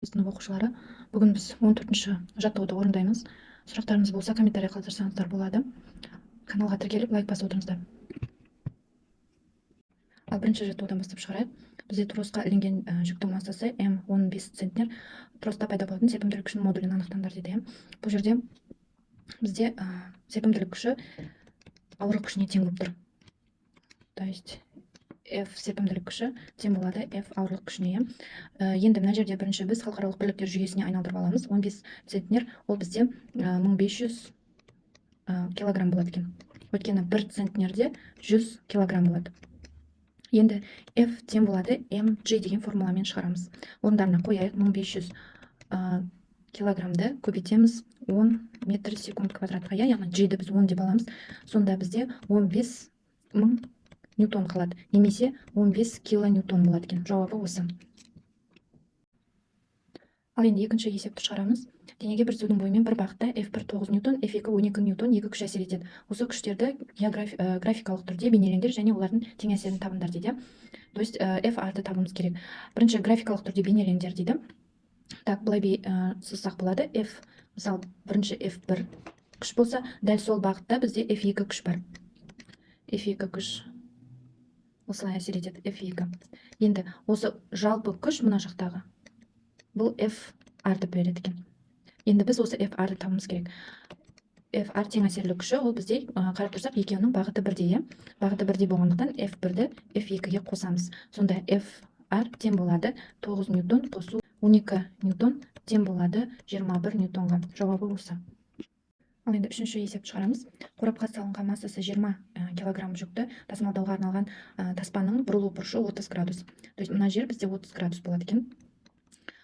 Сынып оқушылары, бүгін біз 14-ші жаттығуды орындаймыз. Сұрақтарыңыз болса, комментарий қалдырсаңыздар болады. Каналға тіркеліп, лайк басып отырыңыздар. Ал бірінші жаттығудан бастап шығарайық. Бізде тросқа ілінген жүктің массасы М 15 центнер. Троста пайда болатын серпімділік күшінің модулін анықтаңдар деді. Бұл жерде бізде серпімділік күші ауырлық күшіне тең болып тұр. То есть F серпімділік күші тең болады F ауырлық күшіне. Енді мына жерде бірінші біз халықаралық бірліктер жүйесіне айналдырып аламыз. 15 центнер ол бізде 1500 килограмм болады екен. Өйткені 1 центнерде 100 килограмм болады. Енді F тең болады mg деген формуламен шығарамыз. Орындарына қояйық. 1500 килограммды көбейтеміз 10 метр секунд квадратқа, яғни g-ді біз 10 деп аламыз. Сонда бізде 15 000 ньютон қалады, немесе 15 килоньютон болады екен. Жауабы осы. Ал енді екінші есепті шығарамыз. Денеге бір судың бойымен бір бағытта F1 9 ньютон, F2 12 ньютон екі күш әсер етеді. Осы күштерді графикалық түрде бейнелеңдер және олардың тең әсерін табыңдар дейді. То есть F-арды табуымыз керек. Бірінші графикалық түрде бейнелеңдер дейді. Так, былай сызсақ болады. F, мысалы, бірінші F1 күш болса, дәл сол бағытта бізде F2 күш бар. F2 күш осылай әсер етеді, F2. Енді осы жалпы күш мына жақтағы. Бұл F-арды береді екен. Енді біз осы F-арды табуымыз керек. F-ар тең әсерлі күші, ол бізде қарап тұрсақ, екеуінің бағыты бірдей. Бағыты бірдей болғандықтан F1-ді F2-ге қосамыз. Сонда F-ар тең болады 9 ньютон қосу 12 ньютон тең болады 21 ньютонға. Жауабы осы. Ал енді үшінші есеп шығарамыз. Қорапқа салынған массасы 20 килограмм жүкті тасымалдауға арналған таспаның бұрылу бұрышы 30 градус. То есть мына жер бізде 30 градус болады екен.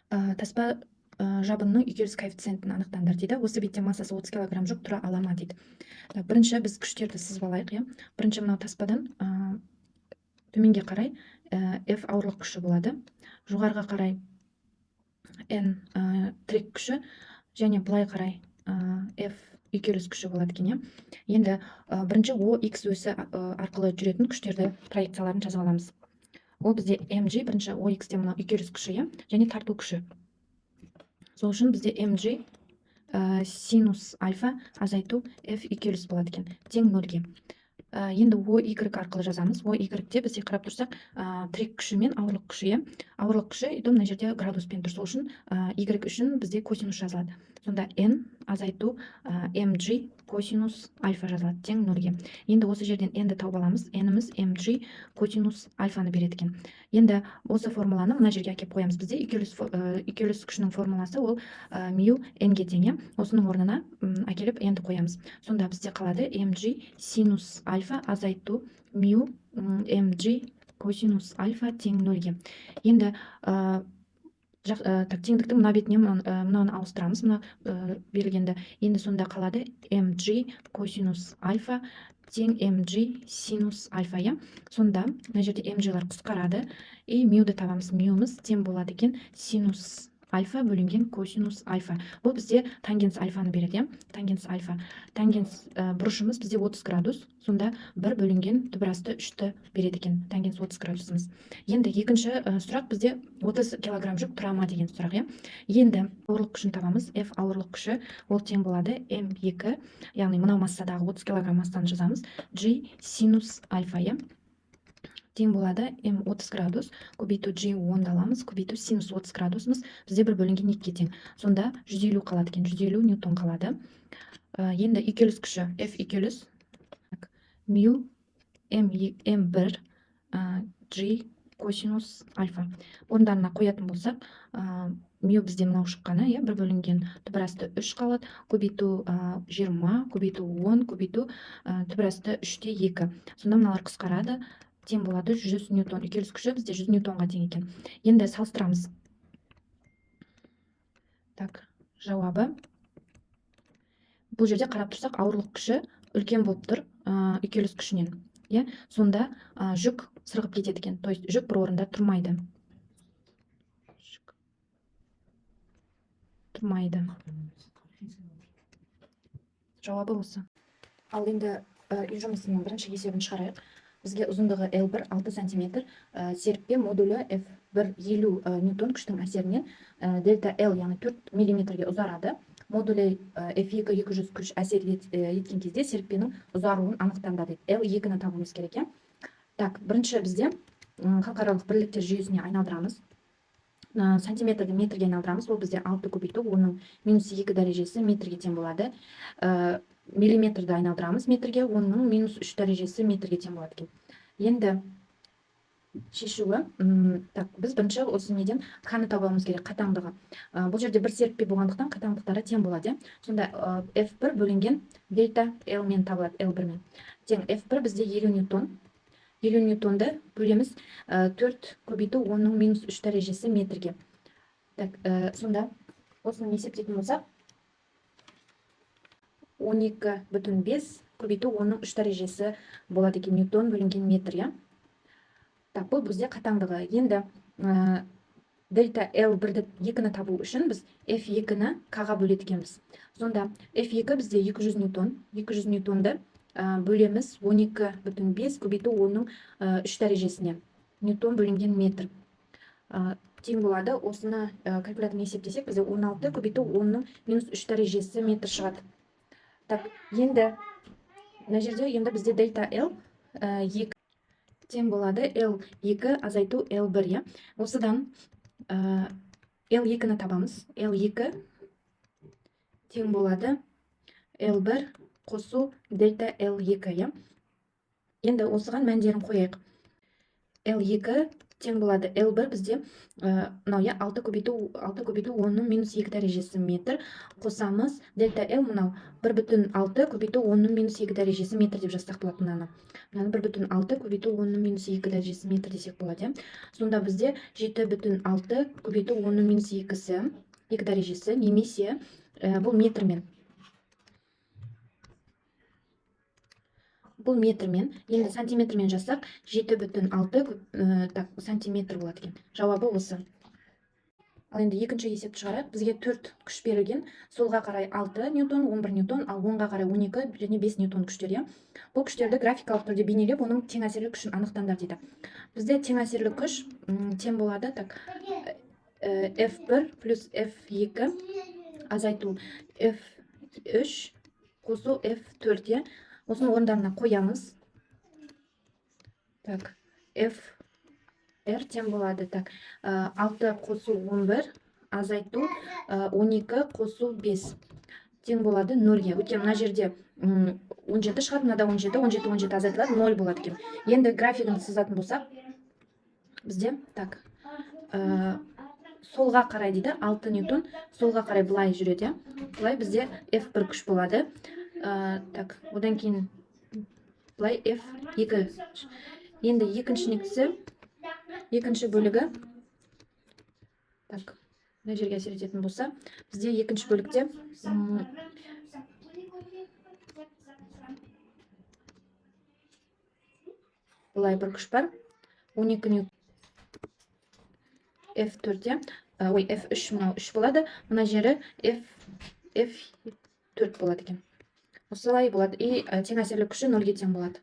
Таспа жабынның үйкеліс коэффициентін анықтаңдар дейді. Осы бетте массасы 30 килограмм жүк тұра ала ма дейді. Бірінші біз күштерді сызып алайық. Бірінші мынау таспадан төменге қарай F ауырлық күші болады. Жоғарыға қарай N тірек күші және былай қарай F үйкеліс күші болады екен. Енді бірінші OX өсі арқылы жүретін күштерді проекцияларын жазып аламыз. Ол бізде mg, бірінші OX-те мына үйкеліс күші, және тарту күші. Сол үшін бізде mg синус альфа азайту F үйкеліс болады екен, тең 0-ге. Енді OY арқылы жазамыз. OY-те бізде қарап тұрсақ, тірек күші мен ауырлық күші. Ауырлық күші мына жерде градуспен тұр. Сол үшін Y үшін бізде косинус жазылады. Сонда N азайту mg косинус альфа жазылады, тең 0-ге. Енді осы жерден N-ді тауып аламыз. N-іміз mg косинус альфаны береді екен. Енді осы формуланы мына жерге әкеп қоямыз. Бізде үйкеліс күшінің формуласы ол мю N-ге тең. Осының орнына әкеліп N-ді қоямыз. Сонда бізде қалады mg синус альфа азайту мю mg косинус альфа тең 0-ге. Енді теңдіктің мына бетіне мынаны ауыстырамыз, мына берілгенді. Енді сонда қалады mg косинус альфа тең mg синус альфа. Сонда мына жерде mg-лар қысқарады, и мюді табамыз. Мюміз тең болады екен синус альфа бөлінген косинус альфа. Бұл бізде тангенс альфаны береді. Тангенс альфа. Тангенс бұрышымыз бізде 30 градус. Сонда 1 бөлінген түбірасты 3-ті береді екен. Тангенс 30 градусымыз. Енді екінші сұрақ бізде 30 килограмм жүк тұра ма деген сұрақ. Енді ауырлық күшін табамыз. F ауырлық күші ол тең болады m2, яғни мынау массадағы 30 килограмм массаны жазамыз. G синус альфа. Тең болады m 30 градус көбейту g 10 аламыз, көбейту синус 30 градусымыз бізде 1 бөлінген 2-ге тең. Сонда 150 қалады екен, 150 ньютон қалады. Енді үйкеліс күші F үйкеліс мю m1 g косинус альфа. Орындарына қоятын болсақ, мю бізде мынау шыққаны, 1 бөлінген түбірасты 3 қалады, көбейту 20, көбейту 10, көбейту түбірасты 3-те 2. Сонда мыналар қысқарады, тең болады 100 ньютон. Үйкеліс күші бізде 100 ньютонға тең екен. Енді салыстырамыз. Так, жауабы. Бұл жерде қарап тұрсақ, ауырлық күші үлкен болып тұр үйкеліс күшінен. Сонда жүк сырғып кетеді екен. То есть жүк бір орында тұрмайды. Жауабы осы. Ал енді үй жұмысының бірінші есебін шығарайық. Бізге ұзындығы L1 6 см, серіппе модулі F1 F1 50 ньютон күштің әсерінен дельта L яғни 4 миллиметрге ұзарады. Модулі F2 200 күш әсер еткен кезде серіппенің ұзаруын анықтаңдар дейді. L2-ні табуымыз керек. Так, бірінші бізде халықаралық бірліктер жүйесіне айналдырамыз. Сантиметрді метрге айналдырамыз. Ол бізде 6 көбейту, оның -2 дәрежесі метрге тең болады. Миллиметрді айналдырамыз метрге, оның -3 дәрежесі метрге тең болады екен. Енді шешуі, так, біз бірінші осы неден қаны табуымыз керек, қатаңдығы. Бұл жерде бір серіппе болғандықтан қатаңдықтары тең болады. Сонда F1 бөлінген дельта L мен табылады, L1 мен. Тең F1 бізде 50 ньютон. 50 ньютонды бөлеміз 4 көбейту, оның -3 дәрежесі метрге. Так, сонда осыны есептейтін болсақ, 12,5 көбейту, оның 3 дәрежесі болады екен, ньютон бөлінген метр. Так, бұл бізде қатаңдығы. Енді дельта L1-ді 2-ні табу үшін біз F2-ні К-ға бөледі екенбіз. Сонда F2 бізде 200 ньютон. 200 ньютонды бөлеміз 12,5 көбейту, оның 3 дәрежесіне. Ньютон бөлінген метр. Тең болады. Осыны калькулятормен есептесек, бізде 16 көбейту, оның -3 дәрежесі метр шығады. Так, енді мына жерде енді бізде дельта L 2 тең болады L2 азайту L1. Осыдан L2-ні табамыз. L2 тең болады L1 қосу дельта L2. Енді осыған мәндерін қойайық. L2 тең болады L1 бізде 6 көбейту, оның -2 дәрежесі метр. Қосамыз дельта L мынау 1,6 көбейту, оның -2 дәрежесі метр деп жазсақ болады. Мынаны 1,6 көбейту, оның -2 дәрежесі метр десек болады. Сонда бізде 7,6 көбейту, оның -2 дәрежесі, немесе бұл метрмен. Бұл метрмен, енді сантиметрмен жазсақ 7,6 сантиметр болады екен. Жауабы осы. Ал енді екінші есепті шығарайық. Бізге 4 күш берілген. Солға қарай 6 ньютон, 11 ньютон, ал оңға қарай 12 және 5 ньютон күштер. Бұл күштерді графикалық түрде бейнелеп, оның тең әсерлі күшін анықтаңдар дейді. Бізде тең әсерлі күш тең болады. Так, F1 плюс F2 азайту F3 қосу F4. Осының орындарына қоямыз. Так, FR тең болады. Так, 6 қосу 11 азайту 12 қосу 5 тең болады 0-ге. Өткен мына жерде 17 шығады, мынада 17 азайтылады, 0 болады екен. Енді графигін сызатын болсақ, бізде так, солға қарай дейді 6 ньютон, солға қарай былай жүреді. Былай бізде F1 күш болады. Так, одан кейін былай F2. Енді екінші бөлігі, так, мына жерге әсер ететін болса, бізде екінші бөлікте былай бір күш бар, 12 ньютон. F4-те, F3 мынау 3 болады, мына жері F4 болады екен. Осылай болады. И тең әсерлі күші 0-ге тең болады.